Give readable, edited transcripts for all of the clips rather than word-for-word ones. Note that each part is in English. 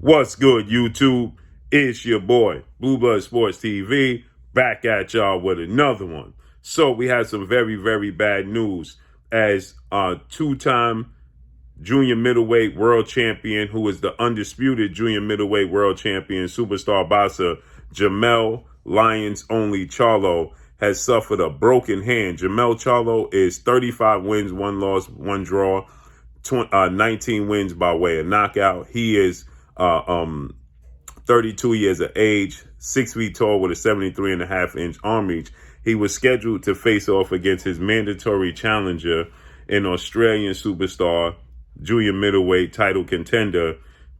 What's good, YouTube? It's your boy, Blue Blood Sports TV, back at y'all with another one. So we had some very, very bad news as two-time junior middleweight world champion, who is the undisputed junior middleweight world champion, superstar boxer Jermell Lions Only Charlo has suffered a broken hand. Jermell Charlo is 35 wins, 1 loss, 1 draw, 19 wins by way of knockout. He is 32 years of age, 6 feet tall with a 73.5-inch arm reach. He was scheduled to face off against his mandatory challenger in Australian superstar, junior middleweight title contender,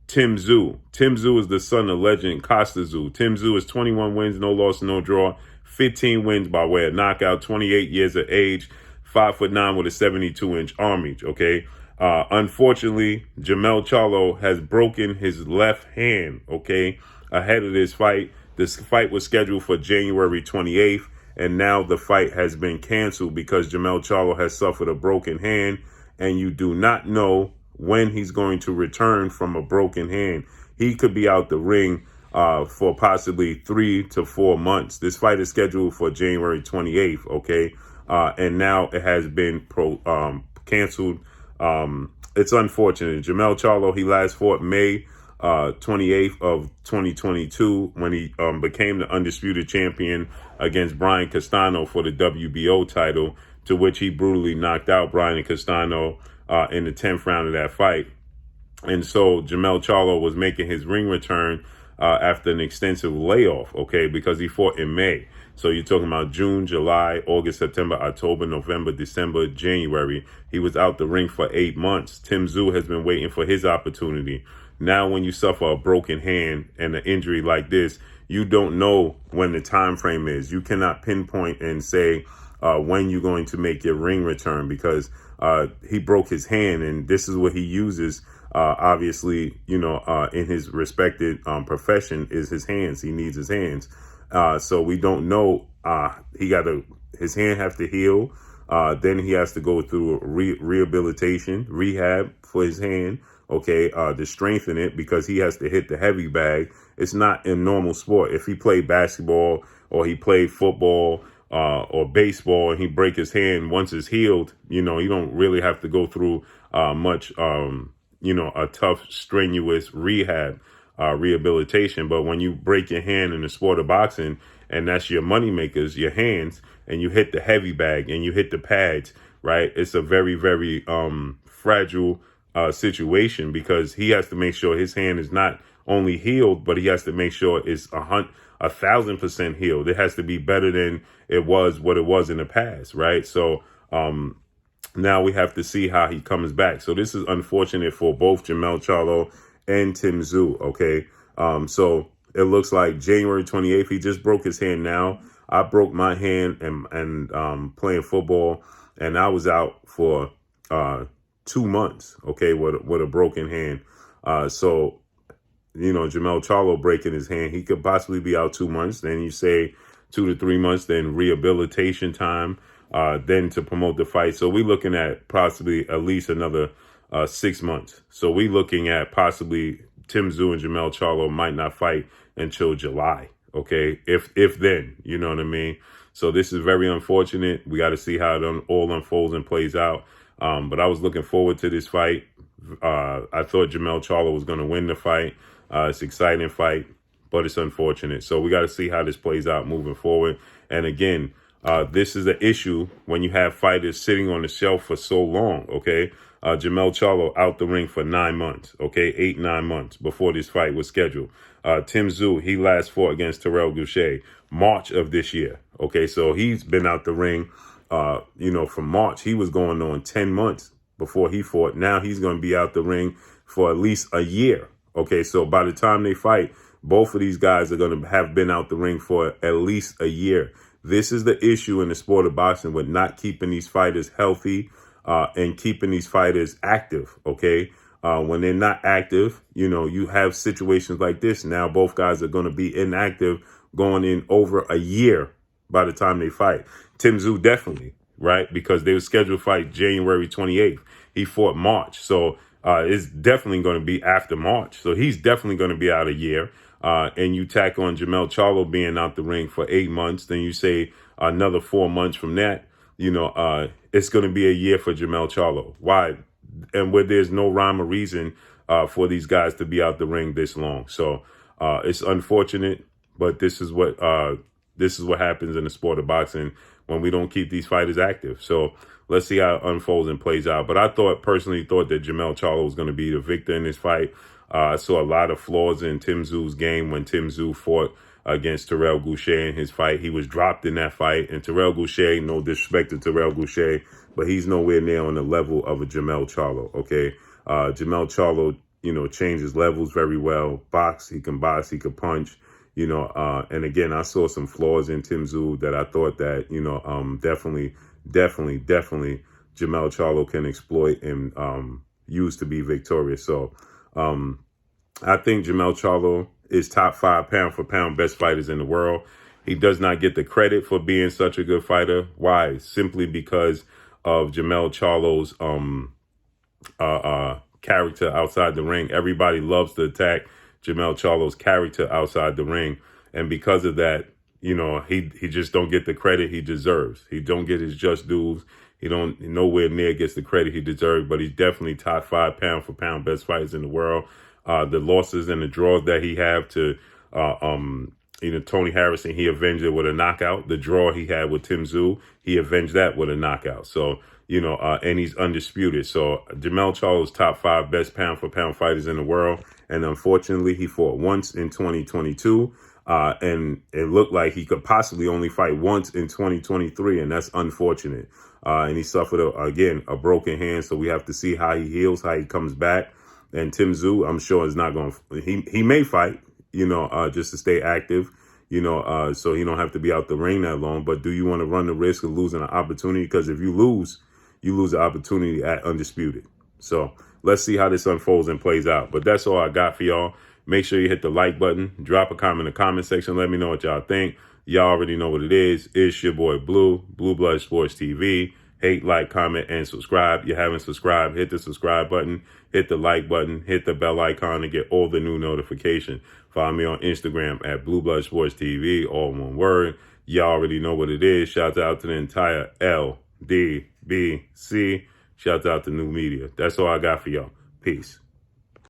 TYSZU. TYSZU is the son of legend TYSZU. TYSZU is 21 wins, no loss, no draw, 15 wins by way of knockout, 28 years of age, 5'9" with a 72-inch arm reach, okay? Unfortunately, Jermell Charlo has broken his left hand, okay, ahead of this fight. This fight was scheduled for January 28th, and now the fight has been canceled because Jermell Charlo has suffered a broken hand, and you do not know when he's going to return from a broken hand. He could be out the ring for possibly 3 to 4 months. This fight is scheduled for January 28th, okay, and now it has been canceled. It's unfortunate. Jermell Charlo, he last fought May 28th of 2022 when he became the undisputed champion against Brian Castano for the WBO title, to which he brutally knocked out Brian Castano in the 10th round of that fight. And so Jermell Charlo was making his ring return after an extensive layoff, okay, because he fought in May. So you're talking about June, July, August, September, October, November, December, January. He was out the ring for 8 months. TYSZU has been waiting for his opportunity. Now, when you suffer a broken hand and an injury like this, you don't know when the time frame is. You cannot pinpoint and say when you're going to make your ring return, because he broke his hand, and this is what he uses. Obviously, you know, in his respected profession is his hands. He needs his hands. So we don't know. His hand has to heal. Then he has to go through rehabilitation, rehab for his hand, okay, to strengthen it, because he has to hit the heavy bag. It's not a normal sport. If he played basketball or he played football or baseball and he break his hand, once it's healed, you know, you don't really have to go through much, you know, a tough, strenuous rehabilitation. But when you break your hand in the sport of boxing, and that's your money makers, your hands, and you hit the heavy bag and you hit the pads, right? It's a very, very fragile situation, because he has to make sure his hand is not only healed, but he has to make sure it's 1,000% healed. It has to be better than it was what it was in the past, right? So now we have to see how he comes back. So this is unfortunate for both Jermell Charlo and TYSZU, okay? So it looks like January 28th, he just broke his hand now. I broke my hand and playing football, and I was out for 2 months, okay, with a broken hand. So, you know, Jermell Charlo breaking his hand, he could possibly be out 2 months. Then you say 2 to 3 months, then rehabilitation time, then to promote the fight. So we're looking at possibly at least another 6 months. So we're looking at possibly TYSZU and Jermell Charlo might not fight until July, okay? If then, you know what I mean? So this is very unfortunate. We got to see how it all unfolds and plays out. But I was looking forward to this fight. I thought Jermell Charlo was going to win the fight. It's an exciting fight, but it's unfortunate. So we got to see how this plays out moving forward. And again, this is an issue when you have fighters sitting on the shelf for so long, okay? Jermell Charlo out the ring for 9 months, okay? 8-9 months before this fight was scheduled. TYSZU, he last fought against Terrell Goucher March of this year, okay? So he's been out the ring, you know, from March. He was going on 10 months before he fought. Now he's going to be out the ring for at least a year, okay? So by the time they fight, both of these guys are going to have been out the ring for at least a year. This is the issue in the sport of boxing with not keeping these fighters healthy and keeping these fighters active, okay? When they're not active, you know, you have situations like this. Now both guys are going to be inactive going in over a year by the time they fight. TYSZU definitely, right? Because they were scheduled to fight January 28th. He fought March. So it's definitely going to be after March. So he's definitely going to be out a year. And you tack on Jermell Charlo being out the ring for 8 months, then you say another 4 months from that, it's going to be a year for Jermell Charlo. Why? And where there's no rhyme or reason for these guys to be out the ring this long. So it's unfortunate, but this is what happens in the sport of boxing when we don't keep these fighters active. So let's see how it unfolds and plays out. But I personally thought that Jermell Charlo was going to be the victor in this fight. I saw a lot of flaws in TYSZU's game when TYSZU fought against Terrell Gausha in his fight. He was dropped in that fight. And Terrell Gausha, no disrespect to Terrell Gausha, but he's nowhere near on the level of a Jermell Charlo, okay? Jermell Charlo, changes levels very well. He can punch, and again, I saw some flaws in TYSZU that I thought that, definitely Jermell Charlo can exploit and use to be victorious. So I think Jermell Charlo is top 5 pound for pound best fighters in the world. He does not get the credit for being such a good fighter. Why? Simply because of Jermell Charlo's character outside the ring. Everybody loves to attack Jermell Charlo's character outside the ring. And because of that, he just don't get the credit he deserves. He don't get his just dues. He don't nowhere near gets the credit he deserves, but he's definitely top 5 pound for pound best fighters in the world. The losses and the draws that he have to, Tony Harrison, he avenged it with a knockout. The draw he had with TYSZU, he avenged that with a knockout. So, and he's undisputed. So Jermell Charlo is top 5 best pound for pound fighters in the world. And unfortunately, he fought once in 2022. And it looked like he could possibly only fight once in 2023. And that's unfortunate. And he suffered, a broken hand. So we have to see how he heals, how he comes back. And TYSZU, I'm sure, is not going to, he may fight, just to stay active, so he don't have to be out the ring that long. But do you want to run the risk of losing an opportunity? Because if you lose the opportunity at Undisputed. So let's see how this unfolds and plays out. But that's all I got for y'all. Make sure you hit the like button. Drop a comment in the comment section. Let me know what y'all think. Y'all already know what it is. It's your boy Blue Blood Sports TV. Hate, like, comment, and subscribe. You haven't subscribed, hit the subscribe button, hit the like button, hit the bell icon to get all the new notifications. Follow me on Instagram at Blue Blood Sports TV, all one word. Y'all already know what it is. Shout out to the entire LDBC. Shout out to New Media. That's all I got for y'all. Peace.